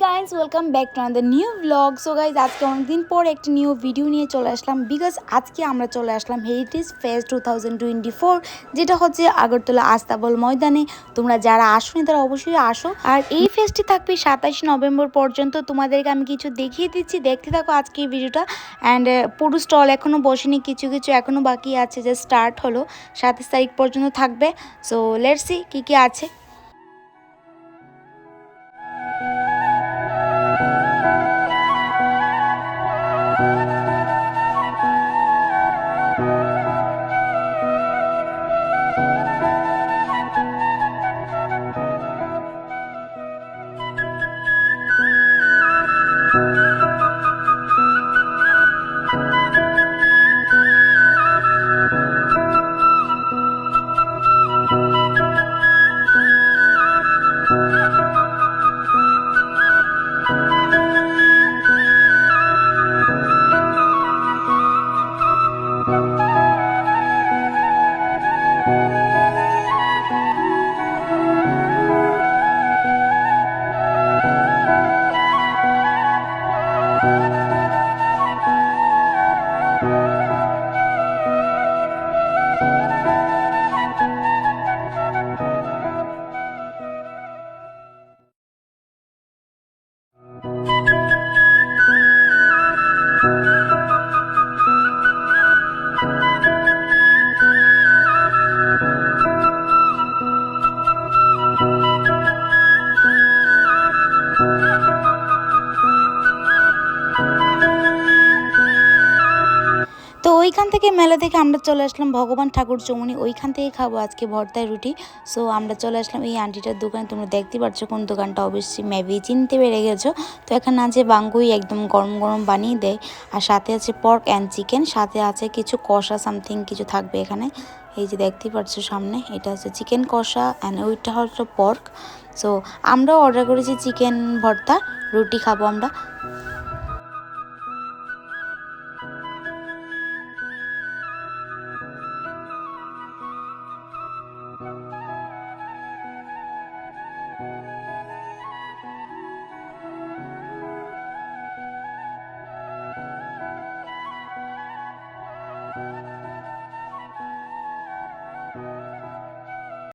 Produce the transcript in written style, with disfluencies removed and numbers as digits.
Guys, welcome back to another new blog. So guys, আজকে অনেকদিন পর একটা নিউ ভিডিও নিয়ে চলে আসলাম, বিকজ আজকে আমরা চলে আসলাম হেরিটেজ ফেস্ট 2024, যেটা হচ্ছে আগরতলা আস্তাবল ময়দানে। তোমরা যারা আসোনি তারা অবশ্যই আসো। আর এই ফেস্টটি থাকবে 27 নভেম্বর পর্যন্ত। তোমাদেরকে আমি কিছু দেখিয়ে দিচ্ছি, দেখতে থাকো আজকে এই ভিডিওটা। অ্যান্ড পুরো স্টল এখনও বসেনি, কিছু কিছু এখনও বাকি আছে, যে স্টার্ট হলো 27 তারিখ পর্যন্ত থাকবে। সো লেটস সি কী কী আছে। তো ওইখান থেকে মেলা থেকে আমরা চলে আসলাম ভগবান ঠাকুর চৌমুনি, ওইখান থেকে খাবো আজকে ভর্তায় রুটি। সো আমরা চলে আসলাম এই আন্টিটার দোকানে। তোমরা দেখতে পাচ্ছ কোন দোকানটা, অবশ্যই মেবি চিনতে পেরে গেছো। তো এখানে আছে বাঙ্গুই, একদম গরম গরম বানিয়ে দেয়। আর সাথে আছে পর্ক অ্যান্ড চিকেন, সাথে আছে কিছু কষা সামথিং কিছু থাকবে এখানে। এই যে দেখতে পাচ্ছ সামনে, এটা হচ্ছে চিকেন কষা অ্যান্ড ওইটা হচ্ছে পর্ক। সো আমরাও অর্ডার করেছি চিকেন ভর্তা, রুটি খাবো আমরা।